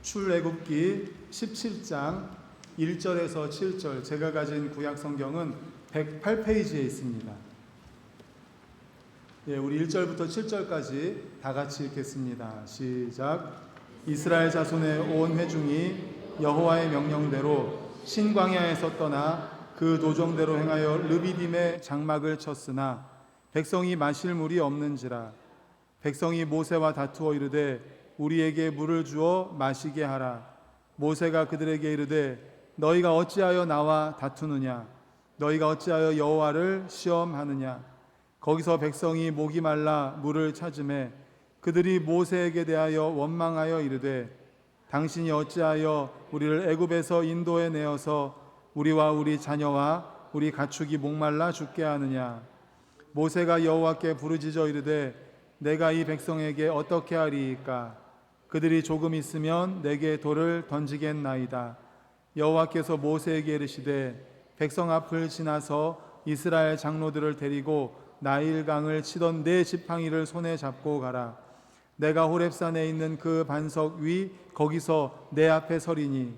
출애굽기 17장 1절에서 7절, 제가 가진 구약 성경은 108페이지에 있습니다. 우리 1절부터 7절까지 다 같이 읽겠습니다. 시작. 이스라엘 자손의 온 회중이 여호와의 명령대로 신광야에서 떠나 그 도정대로 행하여 르비딤의 장막을 쳤으나 백성이 마실 물이 없는지라. 백성이 모세와 다투어 이르되 우리에게 물을 주어 마시게 하라. 모세가 그들에게 이르되 너희가 어찌하여 나와 다투느냐? 너희가 어찌하여 여호와를 시험하느냐? 거기서 백성이 목이 말라 물을 찾으매 그들이 모세에게 대하여 원망하여 이르되 당신이 어찌하여 우리를 애굽에서 인도해 내어서 우리와 우리 자녀와 우리 가축이 목말라 죽게 하느냐? 모세가 여호와께 부르짖어 이르되 내가 이 백성에게 어떻게 하리이까? 그들이 조금 있으면 내게 돌을 던지겠나이다. 여호와께서 모세에게 이르시되 백성 앞을 지나서 이스라엘 장로들을 데리고 나일강을 치던 네 지팡이를 손에 잡고 가라. 내가 호렙산에 있는 그 반석 위 거기서 내 앞에 서리니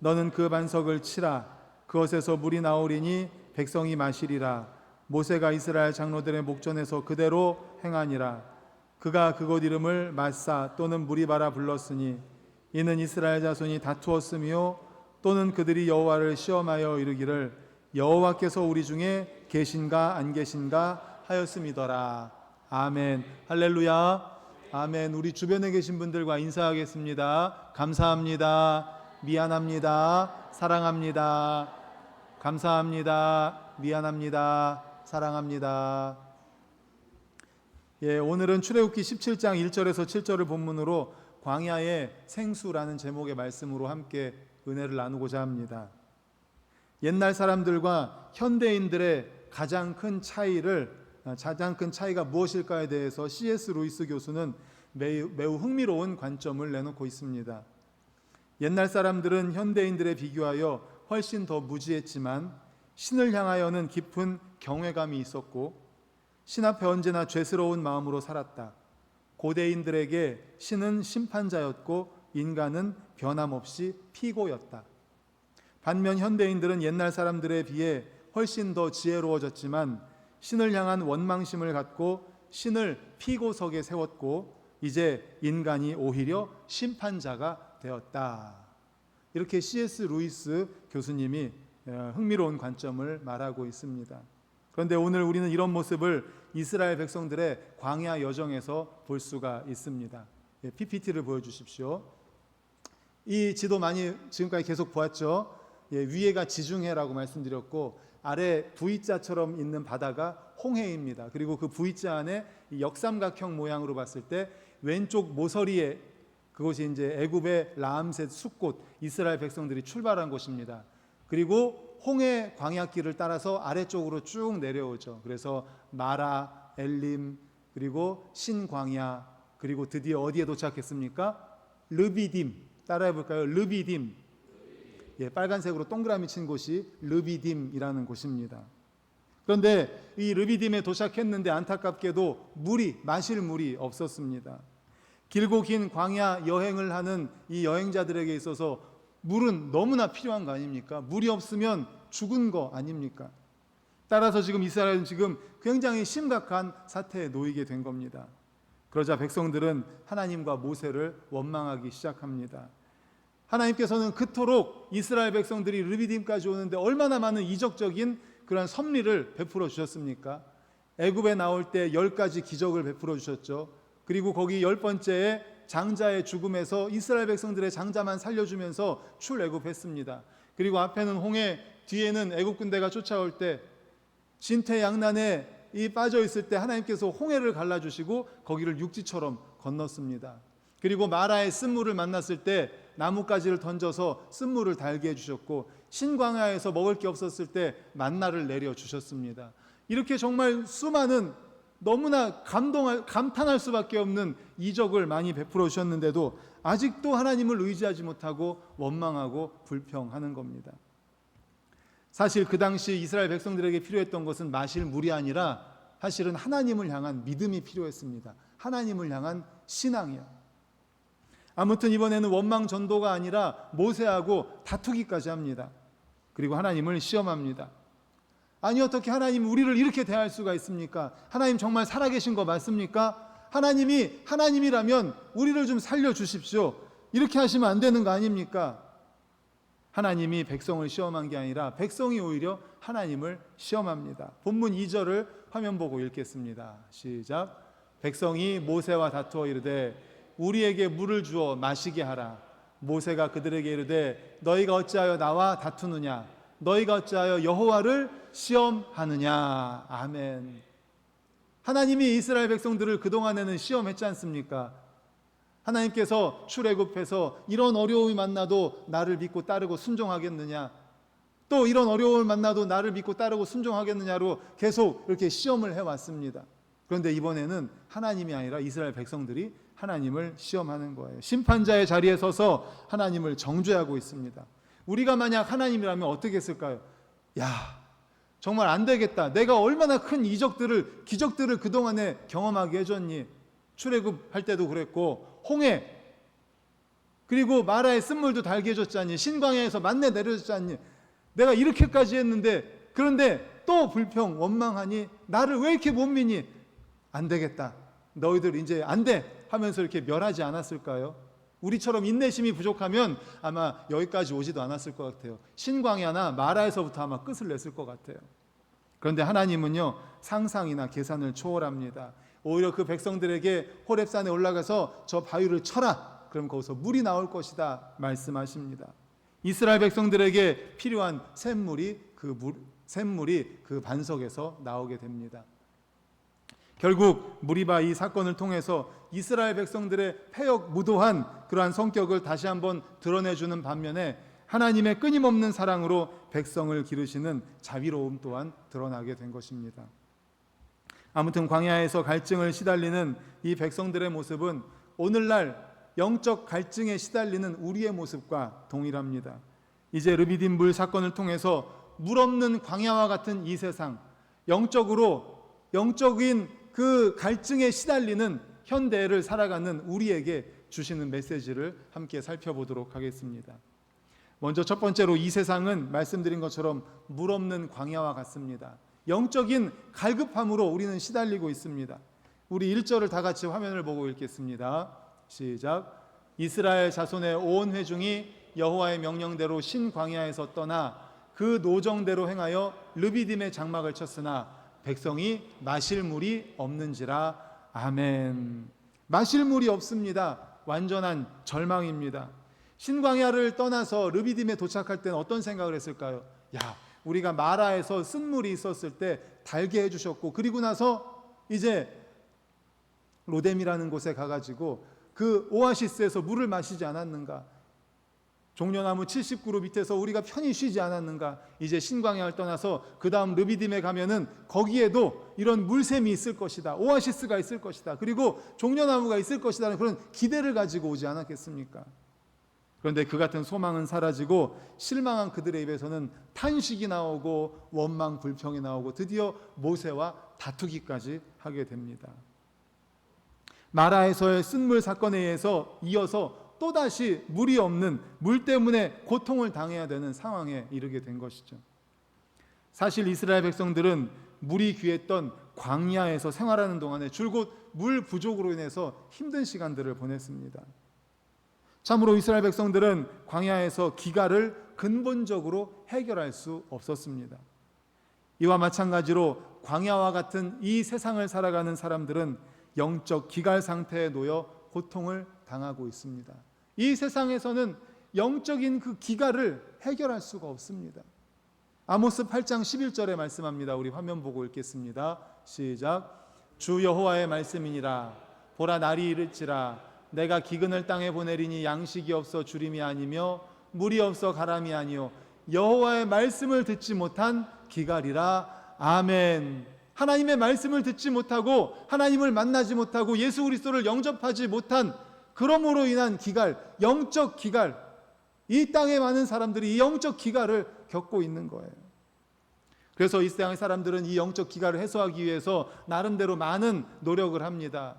너는 그 반석을 치라. 그것에서 물이 나오리니 백성이 마시리라. 모세가 이스라엘 장로들의 목전에서 그대로 행하니라. 그가 그곳 이름을 마사 또는 무리바라 불렀으니 이는 이스라엘 자손이 다투었으며 또는 그들이 여호와를 시험하여 이르기를 여호와께서 우리 중에 계신가 안 계신가 하였음이더라. 아멘. 할렐루야. 아멘. 우리 주변에 계신 분들과 인사하겠습니다. 감사합니다. 미안합니다. 사랑합니다. 감사합니다. 미안합니다. 사랑합니다. 오늘은 출애굽기 17장 1절에서 7절을 본문으로 광야의 생수라는 제목의 말씀으로 함께 은혜를 나누고자 합니다. 옛날 사람들과 현대인들의 가장 큰 차이가 무엇일까에 대해서 C.S. 루이스 교수는 매우 흥미로운 관점을 내놓고 있습니다. 옛날 사람들은 현대인들에 비교하여 훨씬 더 무지했지만 신을 향하여는 깊은 경외감이 있었고 신 앞에 언제나 죄스러운 마음으로 살았다. 고대인들에게 신은 심판자였고 인간은 변함없이 피고였다. 반면 현대인들은 옛날 사람들에 비해 훨씬 더 지혜로워졌지만 신을 향한 원망심을 갖고 신을 피고석에 세웠고 이제 인간이 오히려 심판자가 되었다. 이렇게 C.S. 루이스 교수님이 흥미로운 관점을 말하고 있습니다. 그런데 오늘 우리는 이런 모습을 이스라엘 백성들의 광야 여정에서 볼 수가 있습니다. PPT를 보여주십시오. 이 지도 많이 지금까지 계속 보았죠. 위에가 지중해라고 말씀드렸고 아래 V자처럼 있는 바다가 홍해입니다. 그리고 그 V자 안에 역삼각형 모양으로 봤을 때 왼쪽 모서리에 그것이 이제 애굽의 라암셋 숲곳 이스라엘 백성들이 출발한 곳입니다. 그리고 홍해 광야길을 따라서 아래쪽으로 쭉 내려오죠. 그래서 마라, 엘림, 그리고 신광야, 그리고 드디어 어디에 도착했습니까? 르비딤. 따라해 볼까요? 르비딤. 빨간색으로 동그라미 친 곳이 르비딤이라는 곳입니다. 그런데 이 르비딤에 도착했는데 안타깝게도 마실 물이 없었습니다. 길고 긴 광야 여행을 하는 이 여행자들에게 있어서 물은 너무나 필요한 거 아닙니까? 물이 없으면 죽은 거 아닙니까? 따라서 지금 이스라엘은 지금 굉장히 심각한 사태에 놓이게 된 겁니다. 그러자 백성들은 하나님과 모세를 원망하기 시작합니다. 하나님께서는 그토록 이스라엘 백성들이 르비딤까지 오는데 얼마나 많은 이적적인 그런 섭리를 베풀어 주셨습니까? 애굽에 나올 때 10가지 기적을 베풀어 주셨죠. 그리고 거기 10번째에 장자의 죽음에서 이스라엘 백성들의 장자만 살려주면서 출애굽했습니다. 그리고 앞에는 홍해, 뒤에는 애굽 군대가 쫓아올 때 진퇴양난에 빠져 있을 때 하나님께서 홍해를 갈라주시고 거기를 육지처럼 건넜습니다. 그리고 마라의 쓴물을 만났을 때 나뭇가지를 던져서 쓴물을 달게 해주셨고 신광야에서 먹을 게 없었을 때 만나를 내려주셨습니다. 이렇게 정말 수많은 너무나 감탄할 수밖에 없는 이적을 많이 베풀어 주셨는데도 아직도 하나님을 의지하지 못하고 원망하고 불평하는 겁니다. 사실 그 당시 이스라엘 백성들에게 필요했던 것은 마실 물이 아니라 사실은 하나님을 향한 믿음이 필요했습니다. 하나님을 향한 신앙이요. 아무튼 이번에는 원망 전도가 아니라 모세하고 다투기까지 합니다. 그리고 하나님을 시험합니다. 아니, 어떻게 하나님 우리를 이렇게 대할 수가 있습니까? 하나님 정말 살아계신 거 맞습니까? 하나님이 하나님이라면 우리를 좀 살려주십시오. 이렇게 하시면 안 되는 거 아닙니까? 하나님이 백성을 시험한 게 아니라 백성이 오히려 하나님을 시험합니다. 본문 2절을 화면 보고 읽겠습니다. 시작. 백성이 모세와 다투어 이르되 우리에게 물을 주어 마시게 하라. 모세가 그들에게 이르되 너희가 어찌하여 나와 다투느냐? 너희가 어찌하여 여호와를 시험하느냐? 아멘. 하나님이 이스라엘 백성들을 그동안에는 시험했지 않습니까? 하나님께서 출애굽해서 이런 어려움이 만나도 나를 믿고 따르고 순종하겠느냐, 또 이런 어려움을 만나도 나를 믿고 따르고 순종하겠느냐로 계속 이렇게 시험을 해왔습니다. 그런데 이번에는 하나님이 아니라 이스라엘 백성들이 하나님을 시험하는 거예요. 심판자의 자리에 서서 하나님을 정죄하고 있습니다. 우리가 만약 하나님이라면 어떻게 했을까요? 야, 정말 안 되겠다. 내가 얼마나 큰 기적들을 그동안에 경험하게 해줬니? 출애굽할 때도 그랬고, 홍해, 그리고 마라의 쓴물도 달게 해줬잖니, 신광야에서 만내 내려줬잖니, 내가 이렇게까지 했는데, 그런데 또 불평 원망하니 나를 왜 이렇게 못 믿니? 안 되겠다, 너희들 이제 안 돼 하면서 이렇게 멸하지 않았을까요? 우리처럼 인내심이 부족하면 아마 여기까지 오지도 않았을 것 같아요. 신광야나 마라에서부터 아마 끝을 냈을 것 같아요. 그런데 하나님은요, 상상이나 계산을 초월합니다. 오히려 그 백성들에게 호렙산에 올라가서 저 바위를 쳐라, 그럼 거기서 물이 나올 것이다 말씀하십니다. 이스라엘 백성들에게 필요한 샘물이 그 반석에서 나오게 됩니다. 결국 무리바 이 사건을 통해서 이스라엘 백성들의 패역무도한 그러한 성격을 다시 한번 드러내주는 반면에 하나님의 끊임없는 사랑으로 백성을 기르시는 자비로움 또한 드러나게 된 것입니다. 아무튼 광야에서 갈증을 시달리는 이 백성들의 모습은 오늘날 영적 갈증에 시달리는 우리의 모습과 동일합니다. 이제 르비딤 물 사건을 통해서 물 없는 광야와 같은 이 세상, 영적인 그 갈증에 시달리는 현대를 살아가는 우리에게 주시는 메시지를 함께 살펴보도록 하겠습니다. 먼저 첫 번째로, 이 세상은 말씀드린 것처럼 물 없는 광야와 같습니다. 영적인 갈급함으로 우리는 시달리고 있습니다. 우리 1절을 다 같이 화면을 보고 읽겠습니다. 시작. 이스라엘 자손의 온 회중이 여호와의 명령대로 신광야에서 떠나 그 노정대로 행하여 르비딤의 장막을 쳤으나 백성이 마실 물이 없는지라. 아멘. 마실 물이 없습니다. 완전한 절망입니다. 신광야를 떠나서 르비딤에 도착할 때는 어떤 생각을 했을까요? 야, 우리가 마라에서 쓴물이 있었을 때 달게 해주셨고, 그리고 나서 이제 로뎀이라는 곳에 가가지고 그 오아시스에서 물을 마시지 않았는가? 종려나무 70그루 밑에서 우리가 편히 쉬지 않았는가? 이제 신광야를 떠나서 그 다음 르비딤에 가면은 거기에도 이런 물샘이 있을 것이다, 오아시스가 있을 것이다, 그리고 종려나무가 있을 것이다는 그런 기대를 가지고 오지 않았겠습니까? 그런데 그 같은 소망은 사라지고 실망한 그들의 입에서는 탄식이 나오고 원망 불평이 나오고 드디어 모세와 다투기까지 하게 됩니다. 마라에서의 쓴물 사건에 의해서 이어서 또다시 물이 없는, 물 때문에 고통을 당해야 되는 상황에 이르게 된 것이죠. 사실 이스라엘 백성들은 물이 귀했던 광야에서 생활하는 동안에 줄곧 물 부족으로 인해서 힘든 시간들을 보냈습니다. 참으로 이스라엘 백성들은 광야에서 기갈을 근본적으로 해결할 수 없었습니다. 이와 마찬가지로 광야와 같은 이 세상을 살아가는 사람들은 영적 기갈 상태에 놓여 고통을 당하고 있습니다. 이 세상에서는 영적인 그 기갈을 해결할 수가 없습니다. 아모스 8장 11절에 말씀합니다. 우리 화면 보고 읽겠습니다. 시작. 주 여호와의 말씀이니라. 보라, 날이 이를지라. 내가 기근을 땅에 보내리니 양식이 없어 주림이 아니며 물이 없어 가람이 아니요 여호와의 말씀을 듣지 못한 기갈이라. 아멘. 하나님의 말씀을 듣지 못하고 하나님을 만나지 못하고 예수 그리스도를 영접하지 못한, 그러므로 인한 기갈, 영적 기갈, 이 땅에 많은 사람들이 이 영적 기갈을 겪고 있는 거예요. 그래서 이 세상의 사람들은 이 영적 기갈을 해소하기 위해서 나름대로 많은 노력을 합니다.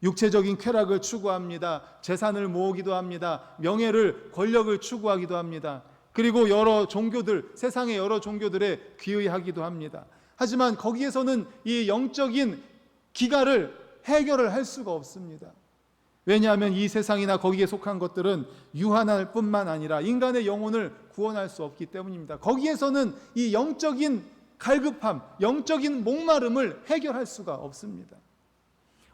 육체적인 쾌락을 추구합니다. 재산을 모으기도 합니다. 명예를, 권력을 추구하기도 합니다. 그리고 여러 종교들, 세상의 여러 종교들에 귀의하기도 합니다. 하지만 거기에서는 이 영적인 기갈을 해결을 할 수가 없습니다. 왜냐하면 이 세상이나 거기에 속한 것들은 유한할 뿐만 아니라 인간의 영혼을 구원할 수 없기 때문입니다. 거기에서는 이 영적인 갈급함, 영적인 목마름을 해결할 수가 없습니다.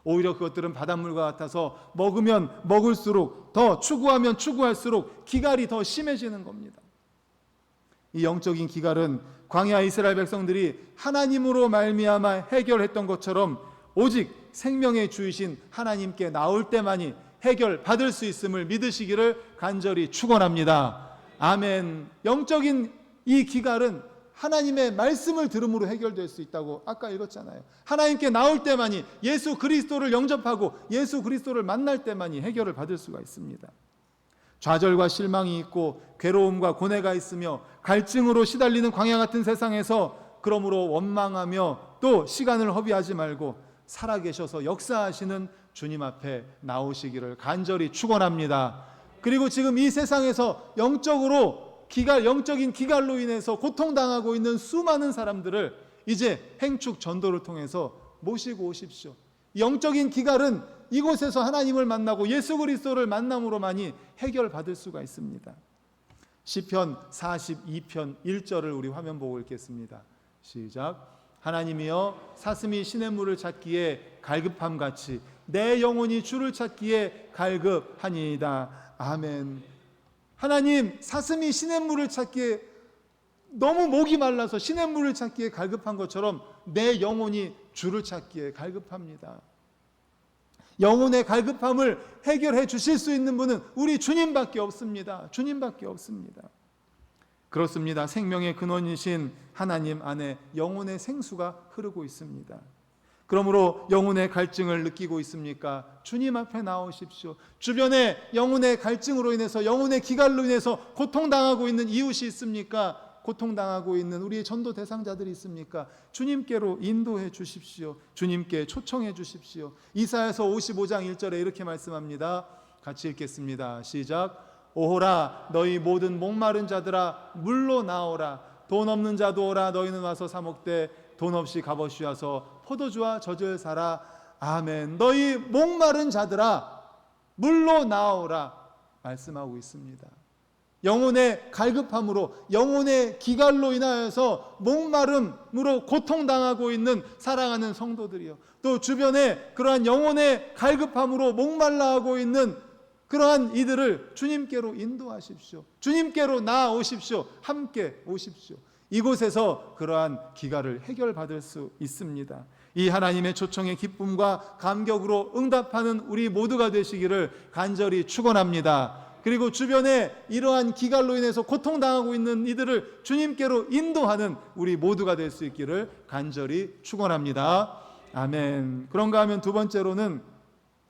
오히려 그것들은 바닷물과 같아서 먹으면 먹을수록, 더 추구하면 추구할수록 기갈이 더 심해지는 겁니다. 이 영적인 기갈은 광야 이스라엘 백성들이 하나님으로 말미암아 해결했던 것처럼 오직 생명의 주이신 하나님께 나올 때만이 해결받을 수 있음을 믿으시기를 간절히 축원합니다. 아멘. 영적인 이 기갈은 하나님의 말씀을 들음으로 해결될 수 있다고 아까 읽었잖아요. 하나님께 나올 때만이, 예수 그리스도를 영접하고 예수 그리스도를 만날 때만이 해결을 받을 수가 있습니다. 좌절과 실망이 있고 괴로움과 고뇌가 있으며 갈증으로 시달리는 광야 같은 세상에서 그러므로 원망하며 또 시간을 허비하지 말고 살아계셔서 역사하시는 주님 앞에 나오시기를 간절히 축원합니다. 그리고 지금 이 세상에서 영적인 기갈로 인해서 고통당하고 있는 수많은 사람들을 이제 행축 전도를 통해서 모시고 오십시오. 영적인 기갈은 이곳에서 하나님을 만나고 예수 그리스도를 만남으로만이 해결받을 수가 있습니다. 시편 42편 1절을 우리 화면 보고 읽겠습니다. 시작. 하나님이여 사슴이 시냇물을 찾기에 갈급함같이 내 영혼이 주를 찾기에 갈급하니이다. 아멘. 하나님, 사슴이 시냇물을 찾기에 너무 목이 말라서 시냇물을 찾기에 갈급한 것처럼 내 영혼이 주를 찾기에 갈급합니다. 영혼의 갈급함을 해결해 주실 수 있는 분은 우리 주님밖에 없습니다. 주님밖에 없습니다. 그렇습니다. 생명의 근원이신 하나님 안에 영혼의 생수가 흐르고 있습니다. 그러므로 영혼의 갈증을 느끼고 있습니까? 주님 앞에 나오십시오. 주변에 영혼의 갈증으로 인해서, 영혼의 기갈로 인해서 고통당하고 있는 이웃이 있습니까? 고통당하고 있는 우리의 전도 대상자들이 있습니까? 주님께로 인도해 주십시오. 주님께 초청해 주십시오. 이사야서 55장 1절에 이렇게 말씀합니다. 같이 읽겠습니다. 시작. 오호라 너희 모든 목마른 자들아 물로 나오라. 돈 없는 자도 오라. 너희는 와서 사 먹되 돈 없이 값없이 와서 포도주와 젖을 사라. 아멘. 너희 목마른 자들아 물로 나오라 말씀하고 있습니다. 영혼의 갈급함으로, 영혼의 기갈로 인하여서 목마름으로 고통당하고 있는 사랑하는 성도들이요, 또 주변에 그러한 영혼의 갈급함으로 목말라하고 있는 그러한 이들을 주님께로 인도하십시오. 주님께로 나아오십시오. 함께 오십시오. 이곳에서 그러한 기갈을 해결받을 수 있습니다. 이 하나님의 초청의 기쁨과 감격으로 응답하는 우리 모두가 되시기를 간절히 축원합니다. 그리고 주변에 이러한 기갈로 인해서 고통당하고 있는 이들을 주님께로 인도하는 우리 모두가 될 수 있기를 간절히 축원합니다. 아멘. 그런가 하면 두 번째로는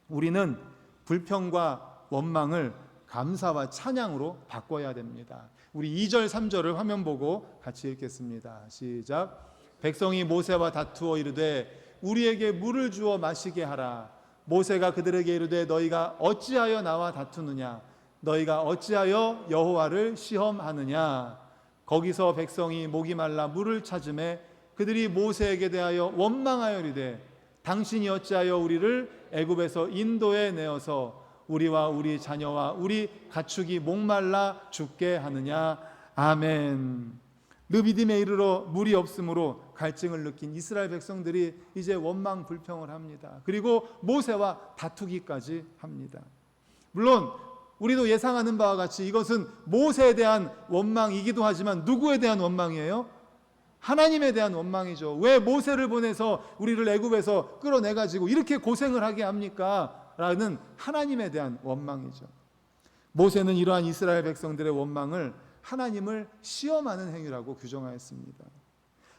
우리는 불평과 원망을 감사와 찬양으로 바꿔야 됩니다. 우리 2절 3절을 화면 보고 같이 읽겠습니다. 시작. 백성이 모세와 다투어 이르되 우리에게 물을 주어 마시게 하라. 모세가 그들에게 이르되 너희가 어찌하여 나와 다투느냐? 너희가 어찌하여 여호와를 시험하느냐? 거기서 백성이 목이 말라 물을 찾으매 그들이 모세에게 대하여 원망하여 이르되 당신이 어찌하여 우리를 애굽에서 인도해 내어서 우리와 우리 자녀와 우리 가축이 목말라 죽게 하느냐? 아멘. 르비딤에 이르러 물이 없으므로 갈증을 느낀 이스라엘 백성들이 이제 원망 불평을 합니다. 그리고 모세와 다투기까지 합니다. 물론 우리도 예상하는 바와 같이 이것은 모세에 대한 원망이기도 하지만 누구에 대한 원망이에요? 하나님에 대한 원망이죠. 왜 모세를 보내서 우리를 애굽에서 끌어내가지고 이렇게 고생을 하게 합니까? 라는 하나님에 대한 원망이죠. 모세는 이러한 이스라엘 백성들의 원망을 하나님을 시험하는 행위라고 규정하였습니다.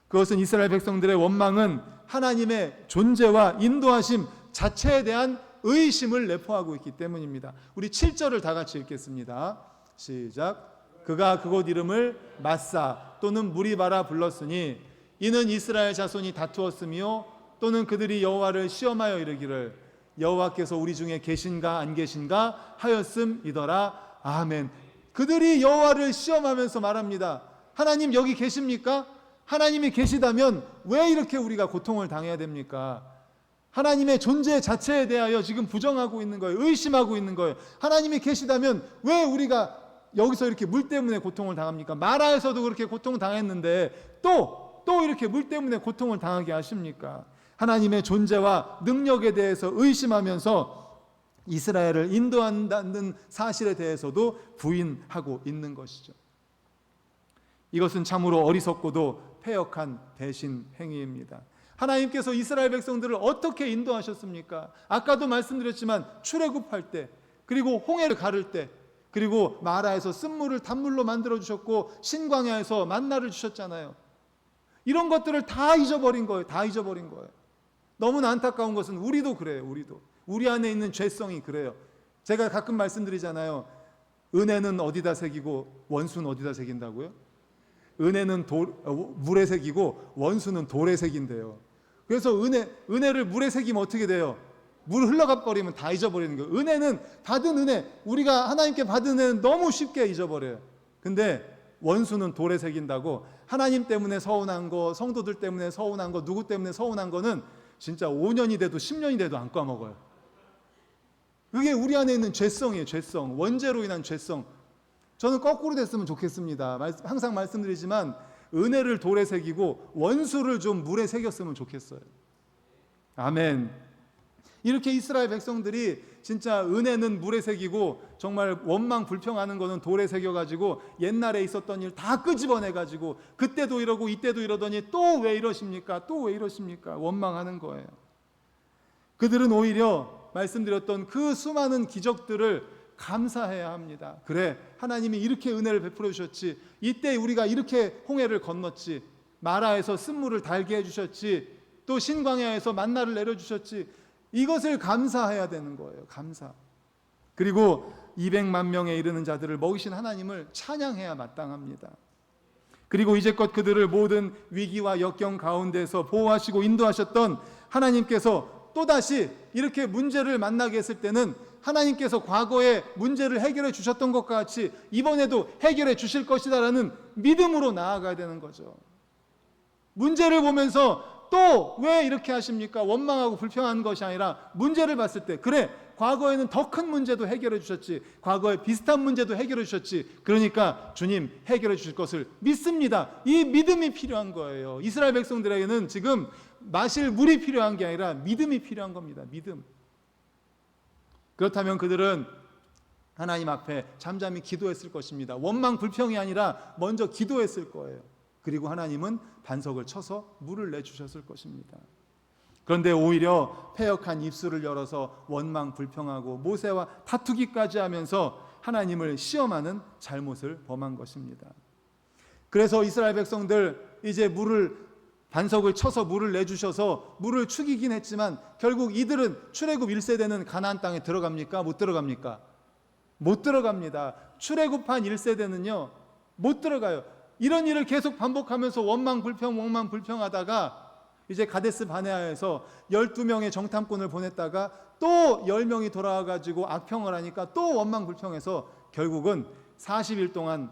그것은 이스라엘 백성들의 원망은 하나님의 존재와 인도하심 자체에 대한 의심을 내포하고 있기 때문입니다. 우리 7절을 다 같이 읽겠습니다. 시작. 그가 그곳 이름을 마사 또는 무리바라 불렀으니 이는 이스라엘 자손이 다투었으며 또는 그들이 여호와를 시험하여 이르기를 여호와께서 우리 중에 계신가 안 계신가 하였음이더라. 아멘. 그들이 여호와를 시험하면서 말합니다. 하나님 여기 계십니까? 하나님이 계시다면 왜 이렇게 우리가 고통을 당해야 됩니까? 하나님의 존재 자체에 대하여 지금 부정하고 있는 거예요. 의심하고 있는 거예요. 하나님이 계시다면 왜 우리가 여기서 이렇게 물 때문에 고통을 당합니까? 마라에서도 그렇게 고통을 당했는데 또 이렇게 물 때문에 고통을 당하게 하십니까? 하나님의 존재와 능력에 대해서 의심하면서 이스라엘을 인도한다는 사실에 대해서도 부인하고 있는 것이죠. 이것은 참으로 어리석고도 패역한 배신 행위입니다. 하나님께서 이스라엘 백성들을 어떻게 인도하셨습니까? 아까도 말씀드렸지만 출애굽할 때, 그리고 홍해를 가를 때, 그리고 마라에서 쓴물을 단물로 만들어 주셨고 신광야에서 만나를 주셨잖아요. 이런 것들을 다 잊어버린 거예요. 다 잊어버린 거예요. 너무나 안타까운 것은 우리도 그래요. 우리 안에 있는 죄성이 그래요. 제가 가끔 말씀드리잖아요. 은혜는 어디다 새기고 원수는 어디다 새긴다고요? 은혜는 물에 새기고 원수는 돌에 새긴대요. 그래서 은혜를 물에 새기면 어떻게 돼요? 물 흘러가 버리면 다 잊어버리는 거예요. 은혜는 받은 은혜, 우리가 하나님께 받은 은혜는 너무 쉽게 잊어버려요. 근데 원수는 돌에 새긴다고 하나님 때문에 서운한 거, 성도들 때문에 서운한 거, 누구 때문에 서운한 거는 진짜 5년이 돼도 10년이 돼도 안 까먹어요. 그게 우리 안에 있는 죄성이에요. 죄성, 원죄로 인한 죄성. 저는 거꾸로 됐으면 좋겠습니다. 항상 말씀드리지만 은혜를 돌에 새기고 원수를 좀 물에 새겼으면 좋겠어요. 아멘. 이렇게 이스라엘 백성들이 진짜 은혜는 물에 새기고 정말 원망 불평하는 거는 돌에 새겨가지고 옛날에 있었던 일 다 끄집어내가지고 그때도 이러고 이때도 이러더니 또 왜 이러십니까? 또 왜 이러십니까? 원망하는 거예요. 그들은 오히려 말씀드렸던 그 수많은 기적들을 감사해야 합니다. 그래, 하나님이 이렇게 은혜를 베풀어 주셨지, 이때 우리가 이렇게 홍해를 건넜지, 마라에서 쓴물을 달게 해주셨지, 또 신광야에서 만나를 내려주셨지, 이것을 감사해야 되는 거예요. 감사. 그리고 200만 명에 이르는 자들을 먹이신 하나님을 찬양해야 마땅합니다. 그리고 이제껏 그들을 모든 위기와 역경 가운데서 보호하시고 인도하셨던 하나님께서 또다시 이렇게 문제를 만나게 했을 때는 하나님께서 과거에 문제를 해결해 주셨던 것과 같이 이번에도 해결해 주실 것이다라는 믿음으로 나아가야 되는 거죠. 문제를 보면서 또 왜 이렇게 하십니까? 원망하고 불평하는 것이 아니라 문제를 봤을 때 그래, 과거에는 더 큰 문제도 해결해 주셨지, 과거에 비슷한 문제도 해결해 주셨지, 그러니까 주님 해결해 주실 것을 믿습니다. 이 믿음이 필요한 거예요. 이스라엘 백성들에게는 지금 마실 물이 필요한 게 아니라 믿음이 필요한 겁니다. 믿음. 그렇다면 그들은 하나님 앞에 잠잠히 기도했을 것입니다. 원망 불평이 아니라 먼저 기도했을 거예요. 그리고 하나님은 반석을 쳐서 물을 내주셨을 것입니다. 그런데 오히려 패역한 입술을 열어서 원망 불평하고 모세와 다투기까지 하면서 하나님을 시험하는 잘못을 범한 것입니다. 그래서 이스라엘 백성들 이제 반석을 쳐서 물을 내주셔서 물을 죽이긴 했지만 결국 이들은 출애굽 1세대는 가나안 땅에 들어갑니까? 못 들어갑니까? 못 들어갑니다. 출애굽한 1세대는요 못 들어가요. 이런 일을 계속 반복하면서 원망 불평하다가 이제 가데스 바네아에서 12명의 정탐꾼을 보냈다가 또 10명이 돌아와가지고 악평을 하니까 또 원망 불평해서 결국은 40일 동안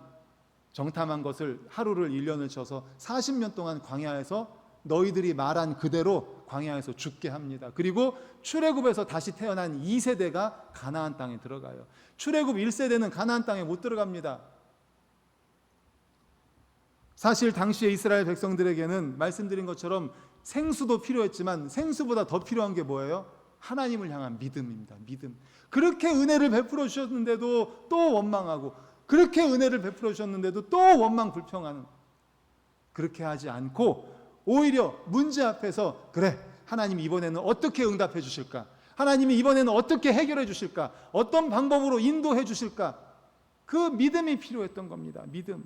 정탐한 것을 하루를 1년을 쳐서 40년 동안 광야에서 너희들이 말한 그대로 광야에서 죽게 합니다. 그리고 출애굽에서 다시 태어난 2세대가 가나안 땅에 들어가요. 출애굽 1세대는 가나안 땅에 못 들어갑니다. 사실 당시에 이스라엘 백성들에게는 말씀드린 것처럼 생수도 필요했지만 생수보다 더 필요한 게 뭐예요? 하나님을 향한 믿음입니다. 믿음. 그렇게 은혜를 베풀어 주셨는데도 또 원망하고, 그렇게 은혜를 베풀어 주셨는데도 또 원망 불평하는, 그렇게 하지 않고 오히려 문제 앞에서 그래, 하나님이 이번에는 어떻게 응답해 주실까? 하나님이 이번에는 어떻게 해결해 주실까? 어떤 방법으로 인도해 주실까? 그 믿음이 필요했던 겁니다. 믿음.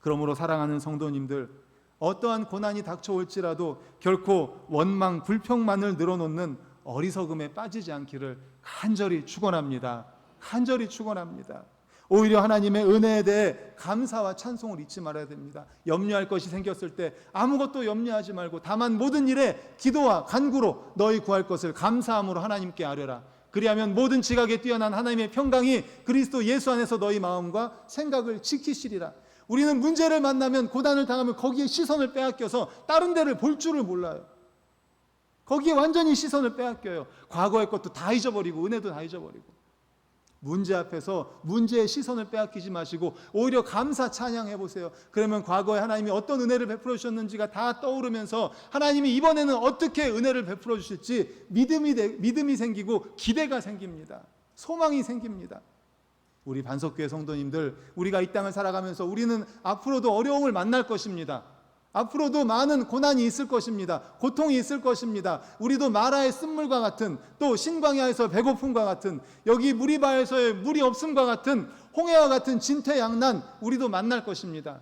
그러므로 사랑하는 성도님들, 어떠한 고난이 닥쳐올지라도 결코 원망 불평만을 늘어놓는 어리석음에 빠지지 않기를 간절히 축원합니다. 간절히 축원합니다. 오히려 하나님의 은혜에 대해 감사와 찬송을 잊지 말아야 됩니다. 염려할 것이 생겼을 때 아무것도 염려하지 말고 다만 모든 일에 기도와 간구로 너희 구할 것을 감사함으로 하나님께 아뢰라. 그리하면 모든 지각에 뛰어난 하나님의 평강이 그리스도 예수 안에서 너희 마음과 생각을 지키시리라. 우리는 문제를 만나면, 고난을 당하면 거기에 시선을 빼앗겨서 다른 데를 볼 줄을 몰라요. 거기에 완전히 시선을 빼앗겨요. 과거의 것도 다 잊어버리고 은혜도 다 잊어버리고. 문제 앞에서 문제의 시선을 빼앗기지 마시고 오히려 감사 찬양해 보세요. 그러면 과거에 하나님이 어떤 은혜를 베풀어 주셨는지가 다 떠오르면서 하나님이 이번에는 어떻게 은혜를 베풀어 주실지 믿음이 생기고 기대가 생깁니다. 소망이 생깁니다. 우리 반석교회 성도님들, 우리가 이 땅을 살아가면서 우리는 앞으로도 어려움을 만날 것입니다. 앞으로도 많은 고난이 있을 것입니다. 고통이 있을 것입니다. 우리도 마라의 쓴물과 같은, 또 신광야에서 배고픔과 같은, 여기 무리바에서의 물이 없음과 같은, 홍해와 같은 진퇴양난 우리도 만날 것입니다.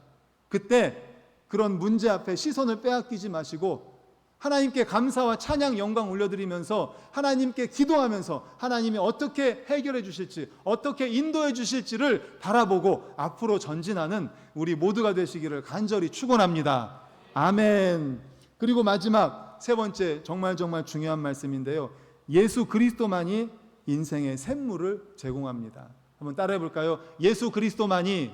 그때 그런 문제 앞에 시선을 빼앗기지 마시고 하나님께 감사와 찬양, 영광 올려드리면서 하나님께 기도하면서 하나님이 어떻게 해결해 주실지, 어떻게 인도해 주실지를 바라보고 앞으로 전진하는 우리 모두가 되시기를 간절히 축원합니다. 아멘. 그리고 마지막 세 번째, 정말 중요한 말씀인데요. 예수 그리스도만이 인생의 샘물을 제공합니다. 한번 따라해 볼까요? 예수 그리스도만이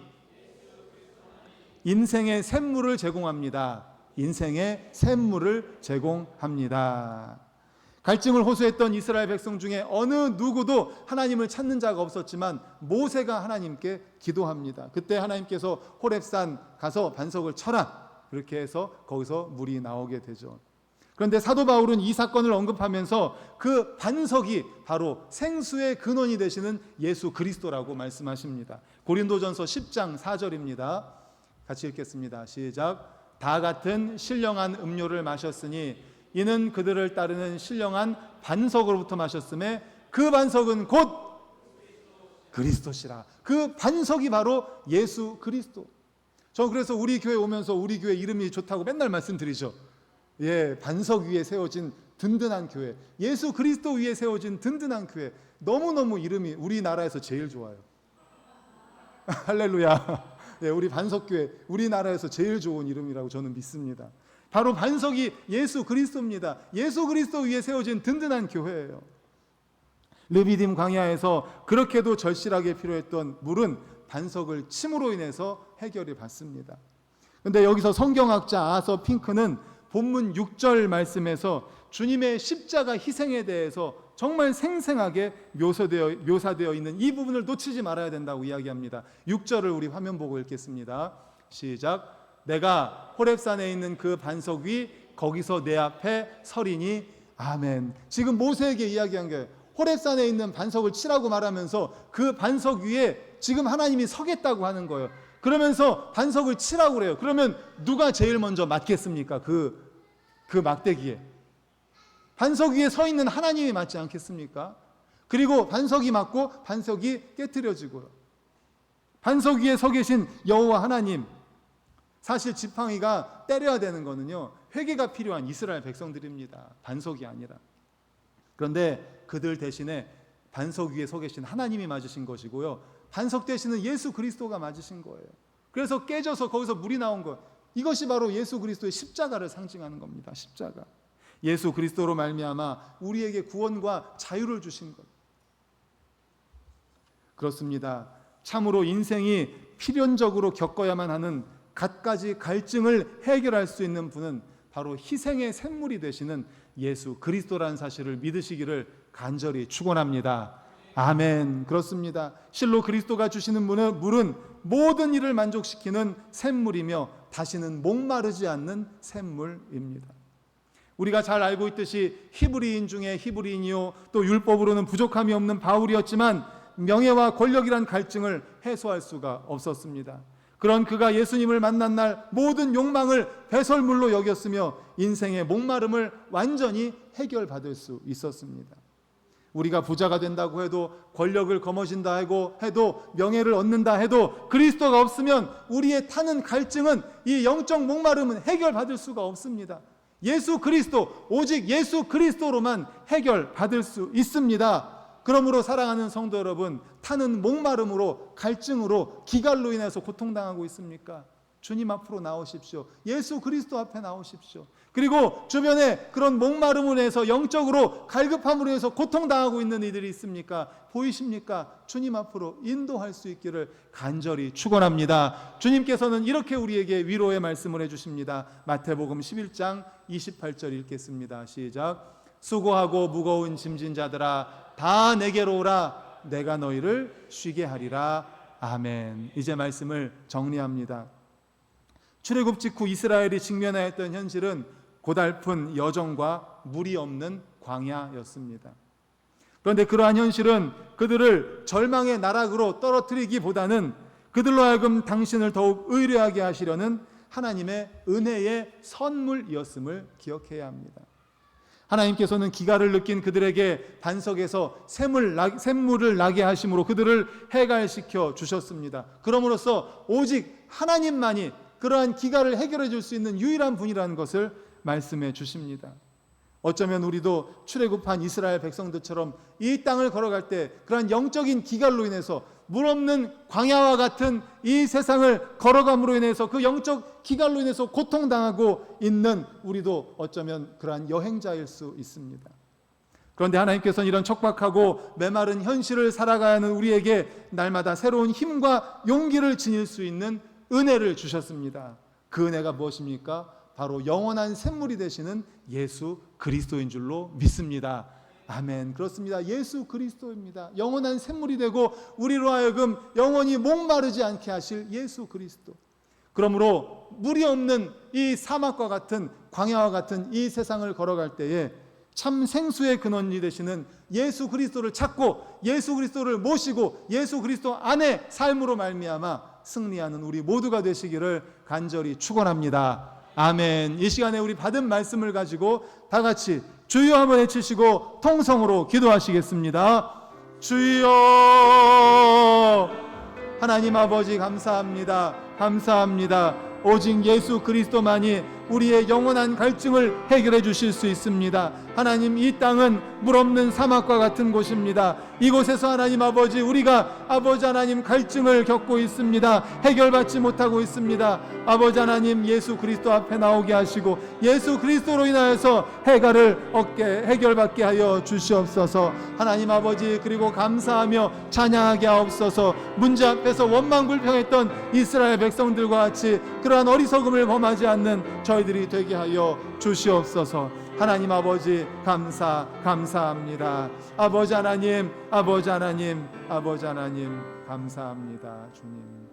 인생의 샘물을 제공합니다. 인생의 샘물을 제공합니다. 갈증을 호소했던 이스라엘 백성 중에 어느 누구도 하나님을 찾는 자가 없었지만 모세가 하나님께 기도합니다. 그때 하나님께서 호렙산 가서 반석을 쳐라, 그렇게 해서 거기서 물이 나오게 되죠. 그런데 사도 바울은 이 사건을 언급하면서 그 반석이 바로 생수의 근원이 되시는 예수 그리스도라고 말씀하십니다. 고린도전서 10장 4절입니다. 같이 읽겠습니다. 시작. 다 같은 신령한 음료를 마셨으니 이는 그들을 따르는 신령한 반석으로부터 마셨음에 그 반석은 곧 그리스도시라. 그 반석이 바로 예수 그리스도. 저 그래서 우리 교회 오면서 우리 교회 이름이 좋다고 맨날 말씀드리죠. 예, 반석 위에 세워진 든든한 교회, 예수 그리스도 위에 세워진 든든한 교회. 너무너무 이름이 우리나라에서 제일 좋아요. 할렐루야. 네, 우리 반석교회, 우리나라에서 제일 좋은 이름이라고 저는 믿습니다. 바로 반석이 예수 그리스도입니다. 예수 그리스도 위에 세워진 든든한 교회예요. 르비딤 광야에서 그렇게도 절실하게 필요했던 물은 반석을 침으로 인해서 해결이 받습니다. 그런데 여기서 성경학자 아서 핑크는 본문 6절 말씀에서 주님의 십자가 희생에 대해서 정말 생생하게 묘사되어 있는 이 부분을 놓치지 말아야 된다고 이야기합니다. 6절을 우리 화면 보고 읽겠습니다. 시작. 내가 호렙산에 있는 그 반석 위 거기서 내 앞에 서리니 아멘. 지금 모세에게 이야기한 게 호렙산에 있는 반석을 치라고 말하면서 그 반석 위에 지금 하나님이 서겠다고 하는 거예요. 그러면서 반석을 치라고 그래요. 그러면 누가 제일 먼저 맞겠습니까? 그 막대기에. 반석 위에 서 있는 하나님이 맞지 않겠습니까? 그리고 반석이 맞고 반석이 깨트려지고요. 반석 위에 서 계신 여호와 하나님, 사실 지팡이가 때려야 되는 거는요, 회개가 필요한 이스라엘 백성들입니다. 반석이 아니라. 그런데 그들 대신에 반석 위에 서 계신 하나님이 맞으신 것이고요, 반석 대신은 예수 그리스도가 맞으신 거예요. 그래서 깨져서 거기서 물이 나온 거예요. 이것이 바로 예수 그리스도의 십자가를 상징하는 겁니다. 십자가. 예수 그리스도로 말미암아 우리에게 구원과 자유를 주신 것. 그렇습니다. 참으로 인생이 필연적으로 겪어야만 하는 갖가지 갈증을 해결할 수 있는 분은 바로 희생의 샘물이 되시는 예수 그리스도라는 사실을 믿으시기를 간절히 축원합니다. 아멘. 그렇습니다. 실로 그리스도가 주시는 물은 모든 일을 만족시키는 샘물이며 다시는 목마르지 않는 샘물입니다. 우리가 잘 알고 있듯이 히브리인 중에 히브리인이요 또 율법으로는 부족함이 없는 바울이었지만 명예와 권력이란 갈증을 해소할 수가 없었습니다. 그런 그가 예수님을 만난 날 모든 욕망을 배설물로 여겼으며 인생의 목마름을 완전히 해결받을 수 있었습니다. 우리가 부자가 된다고 해도, 권력을 거머쥔다 해도, 명예를 얻는다 해도 그리스도가 없으면 우리의 타는 갈증은, 이 영적 목마름은 해결받을 수가 없습니다. 예수 그리스도, 오직 예수 그리스도로만 해결받을 수 있습니다. 그러므로 사랑하는 성도 여러분, 타는 목마름으로, 갈증으로, 기갈로 인해서 고통당하고 있습니까? 주님 앞으로 나오십시오. 예수 그리스도 앞에 나오십시오. 그리고 주변에 그런 목마름으로 인해서, 영적으로 갈급함으로 인해서 고통당하고 있는 이들이 있습니까? 보이십니까? 주님 앞으로 인도할 수 있기를 간절히 축원합니다. 주님께서는 이렇게 우리에게 위로의 말씀을 해주십니다. 마태복음 11장 28절 읽겠습니다. 시작. 수고하고 무거운 짐진 자들아 다 내게로 오라. 내가 너희를 쉬게 하리라. 아멘. 이제 말씀을 정리합니다. 출애굽 직후 이스라엘이 직면해야 했던 현실은 고달픈 여정과 물이 없는 광야였습니다. 그런데 그러한 현실은 그들을 절망의 나락으로 떨어뜨리기보다는 그들로 하여금 당신을 더욱 의뢰하게 하시려는 하나님의 은혜의 선물이었음을 기억해야 합니다. 하나님께서는 기갈을 느낀 그들에게 반석에서 샘물을 나게 하심으로 그들을 해갈시켜 주셨습니다. 그럼으로써 오직 하나님만이 그러한 기갈을 해결해 줄 수 있는 유일한 분이라는 것을 말씀해 주십니다. 어쩌면 우리도 출애굽한 이스라엘 백성들처럼 이 땅을 걸어갈 때 그러한 영적인 기갈로 인해서 물 없는 광야와 같은 이 세상을 걸어감으로 인해서 그 영적 기갈로 인해서 고통당하고 있는 우리도 어쩌면 그러한 여행자일 수 있습니다. 그런데 하나님께서는 이런 척박하고 메마른 현실을 살아가야 하는 우리에게 날마다 새로운 힘과 용기를 지닐 수 있는 은혜를 주셨습니다. 그 은혜가 무엇입니까? 바로 영원한 샘물이 되시는 예수 그리스도인 줄로 믿습니다. 아멘. 그렇습니다. 예수 그리스도입니다. 영원한 샘물이 되고 우리로 하여금 영원히 목마르지 않게 하실 예수 그리스도. 그러므로 물이 없는 이 사막과 같은 광야와 같은 이 세상을 걸어갈 때에 참 생수의 근원이 되시는 예수 그리스도를 찾고 예수 그리스도를 모시고 예수 그리스도 안에 삶으로 말미암아 승리하는 우리 모두가 되시기를 간절히 축원합니다. 아멘. 이 시간에 우리 받은 말씀을 가지고 다 같이 주여 한번 외치시고 통성으로 기도하시겠습니다. 주여. 하나님 아버지 감사합니다. 감사합니다. 오직 예수 그리스도만이 우리의 영원한 갈증을 해결해 주실 수 있습니다. 하나님, 이 땅은 물 없는 사막과 같은 곳입니다. 이곳에서 하나님 아버지, 우리가 아버지 하나님 갈증을 겪고 있습니다. 해결받지 못하고 있습니다. 아버지 하나님, 예수 그리스도 앞에 나오게 하시고 예수 그리스도로 인하여서 해결받게 하여 주시옵소서. 하나님 아버지, 그리고 감사하며 찬양하게 하옵소서. 문제 앞에서 원망불평했던 이스라엘 백성들과 같이 그러한 어리석음을 범하지 않는 저희들이 되게 하여 주시옵소서. 하나님 아버지 감사합니다. 아버지 하나님 감사합니다. 주님,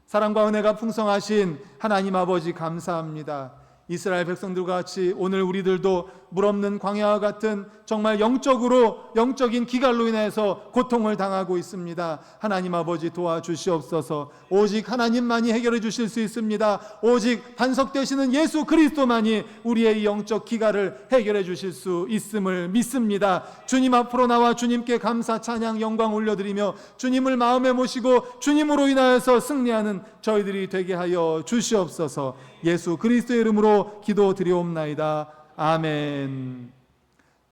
사랑과 은혜가 풍성하신 하나님 아버지 감사합니다. 이스라엘 백성들과 같이 오늘 우리들도 물 없는 광야와 같은 정말 영적인 기갈로 인해서 고통을 당하고 있습니다. 하나님 아버지 도와주시옵소서. 오직 하나님만이 해결해 주실 수 있습니다. 오직 반석되시는 예수 그리스도만이 우리의 이 영적 기갈을 해결해 주실 수 있음을 믿습니다. 주님 앞으로 나와 주님께 감사 찬양 영광 올려드리며 주님을 마음에 모시고 주님으로 인하여서 승리하는 저희들이 되게 하여 주시옵소서. 예수 그리스도의 이름으로 기도드리옵나이다. 아멘.